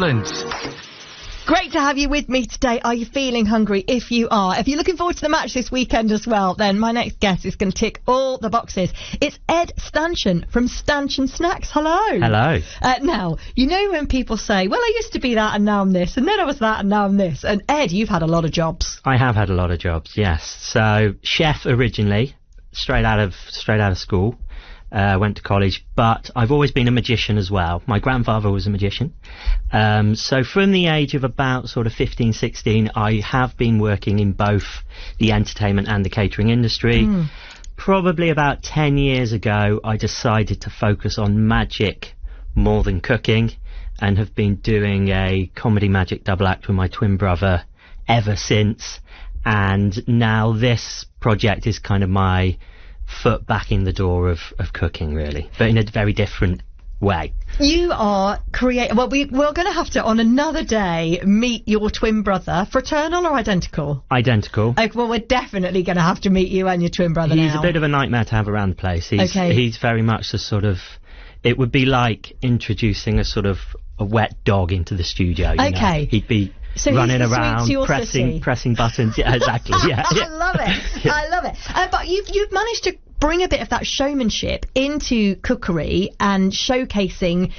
Solent. Great to have you with me today. Are you feeling hungry? If you are, if you're looking forward to the match this weekend as well, then my next guest is going to tick all the boxes. It's Ed Stanchion from Stanchion Snacks. Hello. Hello. Now, you know when people say, well, I used to be that and now I'm this, and then I was that and now I'm this. And Ed, you've had a lot of jobs. I have had a lot of jobs, yes. So, chef originally, straight out of school. Went to college, but I've always been a magician as well. My grandfather was a magician. So from the age of about sort of 15, 16, I have been working in both the entertainment and the catering industry. Probably about 10 years ago, I decided to focus on magic more than cooking, and have been doing a comedy magic double act with my twin brother ever since. And now this project is kind of my foot back in the door of cooking, really, but in a very different way. You are creative. Well, we're going to have to, on another day, meet your twin brother. Fraternal or identical? Identical. Okay, well, we're definitely going to have to meet you and your twin brother. He's now. a bit of a nightmare to have around the place. He's very much the sort of, it would be like introducing a sort of a wet dog into the studio. You know? He'd be running around, pressing buttons. Yeah, exactly. Yeah. I love it. I love it. But you've managed to bring a bit of that showmanship into cookery and showcasing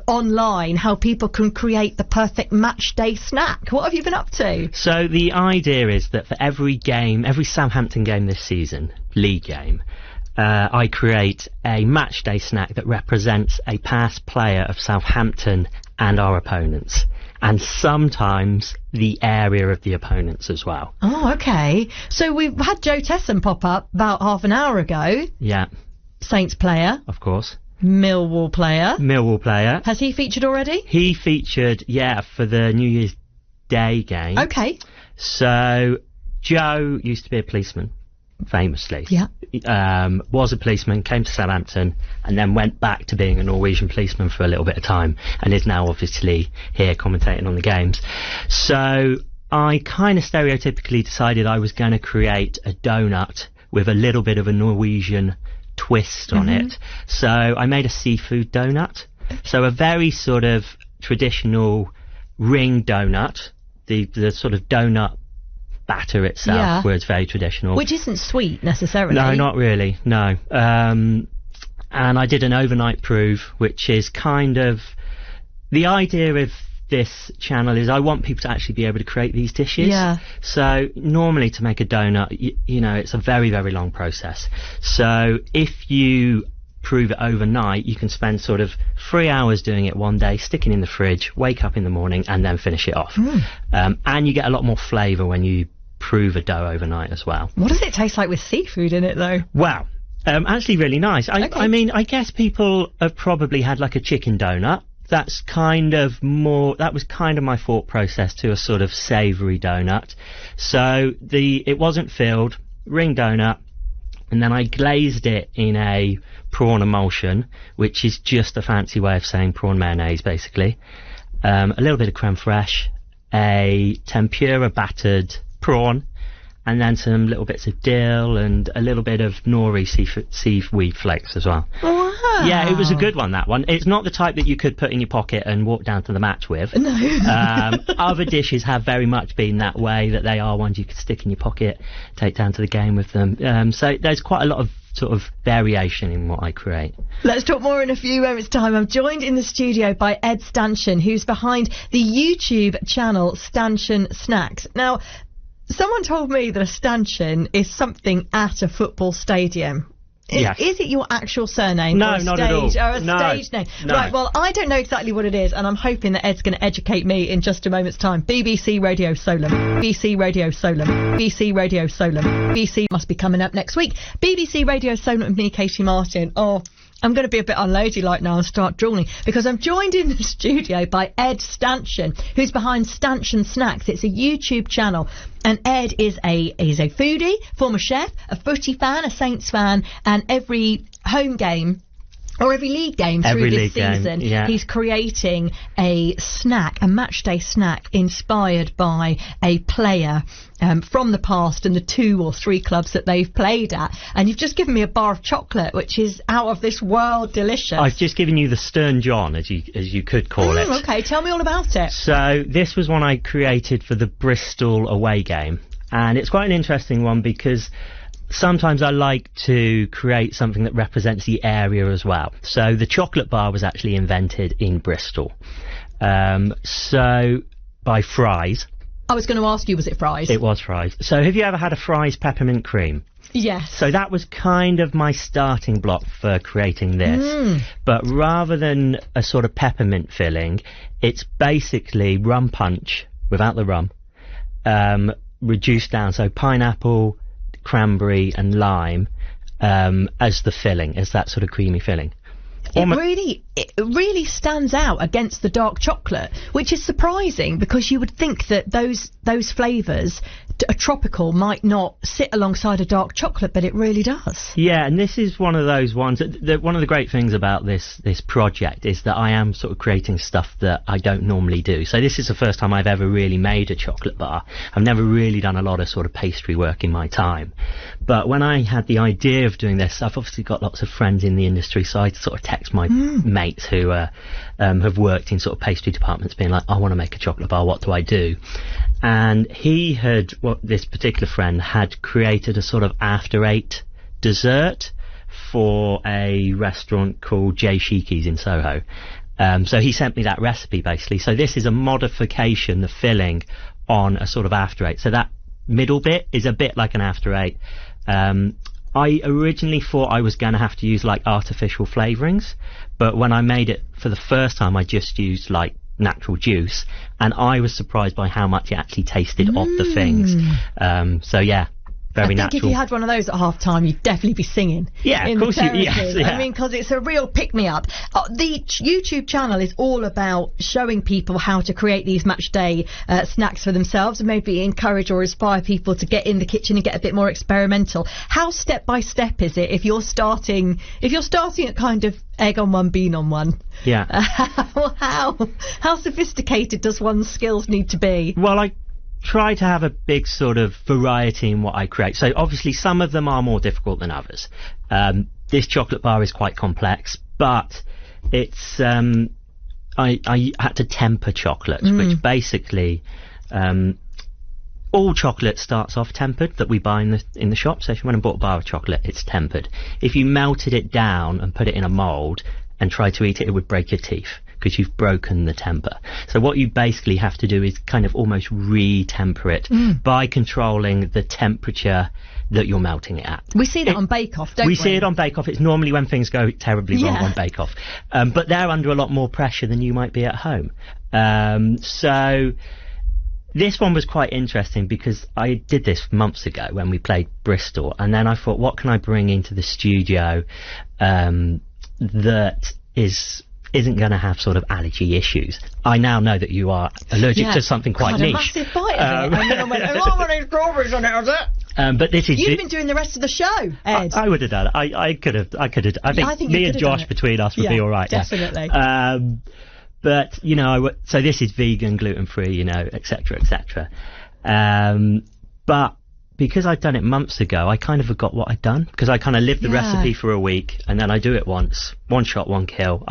online how people can create the perfect match day snack. What have you been up to? So the idea is that for every Southampton game this season, league game, I create a match day snack that represents a past player of Southampton and our opponents, and sometimes the area of the opponents as well. Oh, okay. So we've had Joe Tesson pop up about half an hour ago. Yeah. Saints player. Of course. Millwall player. Has he featured already? He featured, yeah, for the New Year's Day game. Okay. So Joe used to be a policeman, famously. Yeah. Was a policeman, came to Southampton, and then went back to being a Norwegian policeman for a little bit of time, and is now obviously here commentating on the games. So I kind of stereotypically decided I was going to create a donut with a little bit of a Norwegian twist on it. So I made a seafood donut. So a very sort of traditional ring donut, the sort of donut batter itself was very traditional, which isn't sweet necessarily. No, not really, no. And I did an overnight prove, which is kind of the idea of this channel is I want people to actually be able to create these dishes. So normally to make a donut, you know, it's a very, very long process. So if you prove it overnight, you can spend sort of 3 hours doing it one day, sticking in the fridge, wake up in the morning and then finish it off. And you get a lot more flavour when you prove a dough overnight as well. What does it taste like with seafood in it though? Well, actually really nice. I mean, I guess people have probably had like a chicken donut. That was kind of my thought process to a sort of savoury donut. So it wasn't filled, ring donut, and then I glazed it in a prawn emulsion, which is just a fancy way of saying prawn mayonnaise, basically. A little bit of creme fraiche, a tempura battered prawn, and then some little bits of dill and a little bit of nori seaweed flakes as well. Wow. Yeah, it was a good one, that one. It's not the type that you could put in your pocket and walk down to the match with. No. Other dishes have very much been that way, that they are ones you could stick in your pocket, take down to the game with them. So there's quite a lot of sort of variation in what I create. Let's talk more in a few moments' time. I'm joined in the studio by Ed Stanchion, who's behind the YouTube channel Stanchion Snacks. Now, someone told me that a stanchion is something at a football stadium. Is it your actual surname? No, or a not stage, at all. Or a stage name? No. Right, well, I don't know exactly what it is, and I'm hoping that Ed's going to educate me in just a moment's time. BBC Radio Solent. BBC Radio Solent. BBC Radio Solent. BBC must be coming up next week. BBC Radio Solent with me, Katie Martin. Oh, I'm going to be a bit unladylike now and start drooling, because I'm joined in the studio by Ed Stanchion, who's behind Stanchion Snacks. It's a YouTube channel, and Ed is a foodie, former chef, a footy fan, a Saints fan, and every home game Or every league game through this season, he's creating a snack, a matchday snack inspired by a player from the past and the 2 or 3 clubs that they've played at. And you've just given me a bar of chocolate, which is out of this world delicious. I've just given you the Stanchion, as you could call it. Okay, tell me all about it. So this was one I created for the Bristol away game, and it's quite an interesting one because sometimes I like to create something that represents the area as well. So the chocolate bar was actually invented in Bristol. So by Fry's. I was going to ask you, was it Fry's? It was Fry's. So have you ever had a Fry's peppermint cream? Yes. So that was kind of my starting block for creating this. But rather than a sort of peppermint filling, it's basically rum punch without the rum, reduced down. So pineapple, cranberry and lime as the filling, as that sort of creamy filling. It really stands out against the dark chocolate, which is surprising because you would think that those flavours, a tropical, might not sit alongside a dark chocolate, but it really does. Yeah, and this is one of those ones that one of the great things about this project is that I am sort of creating stuff that I don't normally do. So this is the first time I've ever really made a chocolate bar. I've never really done a lot of sort of pastry work in my time. But when I had the idea of doing this, I've obviously got lots of friends in the industry, so I sort of text my mates who have worked in sort of pastry departments, being like, I want to make a chocolate bar, what do I do? And this particular friend had created a sort of after 8 dessert for a restaurant called J Shiki's in Soho. So he sent me that recipe basically. So this is a modification, the filling, on a sort of after 8. So that middle bit is a bit like an after 8. I originally thought I was going to have to use like artificial flavourings, but when I made it for the first time I just used like natural juice, and I was surprised by how much it actually tasted of the things. So yeah, very natural. I think if you had one of those at half time, you'd definitely be singing. Yeah, of course. Yes, yeah. I mean, because it's a real pick-me-up. The YouTube channel is all about showing people how to create these match day snacks for themselves, and maybe encourage or inspire people to get in the kitchen and get a bit more experimental. How step by step is it if you're starting at kind of egg on one, bean on one? Yeah. How sophisticated does one's skills need to be? Well, I try to have a big sort of variety in what I create. So obviously some of them are more difficult than others. This chocolate bar is quite complex, but it's I had to temper chocolate, which basically all chocolate starts off tempered that we buy in the shop. So if you went and bought a bar of chocolate, it's tempered. If you melted it down and put it in a mould and tried to eat it, it would break your teeth, because you've broken the temper. So what you basically have to do is kind of almost re-temper it by controlling the temperature that you're melting it at. We see that on Bake Off, don't we? We see it on Bake Off. It's normally when things go terribly wrong on Bake Off. But they're under a lot more pressure than you might be at home. So this one was quite interesting because I did this months ago when we played Bristol, and then I thought, what can I bring into the studio that isn't going to have sort of allergy issues? I now know that you are allergic to something quite niche. A massive bite of it. And then I went, oh, I need strawberries on it, is it? But this is you've been doing the rest of the show, Ed. I would have done it. I could have. I think me and Josh between us would be all right. Definitely. But you know, so this is vegan, gluten free, you know, etc., etc. But because I'd done it months ago, I kind of forgot what I'd done, because I kind of lived the recipe for a week and then I do it once, one shot, one kill.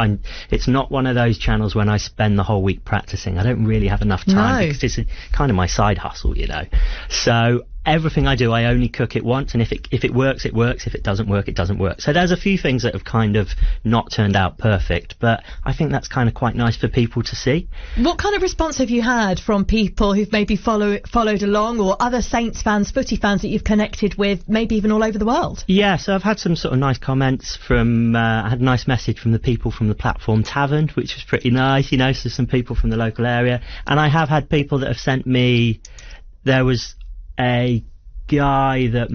It's not one of those channels when I spend the whole week practicing. I don't really have enough time because it's kind of my side hustle, you know. So everything I do, I only cook it once, and if it works, it works. If it doesn't work, it doesn't work. So there's a few things that have kind of not turned out perfect, but I think that's kind of quite nice for people to see. What kind of response have you had from people who've maybe followed along, or other Saints fans, footy fans that you've connected with, maybe even all over the world? Yeah, so I've had some sort of nice comments from, I had a nice message from the people from the Platform Tavern, which was pretty nice, you know, so some people from the local area. And I have had people that have sent me, there was a guy that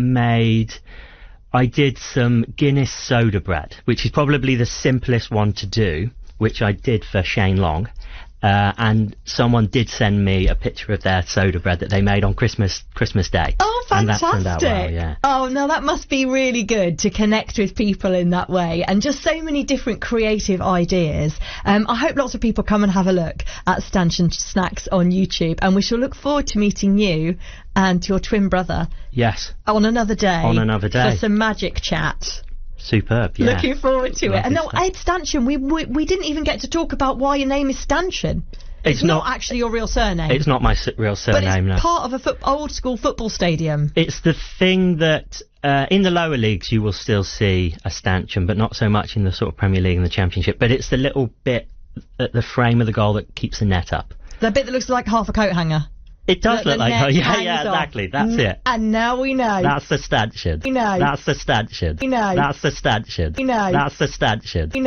I did some Guinness soda bread, which is probably the simplest one to do, which I did for Shane Long. and someone did send me a picture of their soda bread that they made on Christmas Day. Oh, fantastic. And that turned out well, yeah. Oh, no, that must be really good to connect with people in that way, and just so many different creative ideas. I hope lots of people come and have a look at Stanchion Snacks on YouTube, and we shall look forward to meeting you and your twin brother. Yes. On another day. On another day. For some magic chat. Superb, yeah. Looking forward to it. And now, stuff. Ed Stanchion, we didn't even get to talk about why your name is Stanchion. It's not actually your real surname. It's not my real surname, but it's no. part of a old school football stadium. It's the thing that in the lower leagues you will still see a stanchion, but not so much in the sort of Premier League and the Championship. But it's the little bit at the frame of the goal that keeps the net up. The bit that looks like half a coat hanger. It does look like, yeah, exactly. That's it. And now we know. That's the stanchion. We know. That's the stanchion. We know. That's the stanchion. We know. That's the stanchion. We know.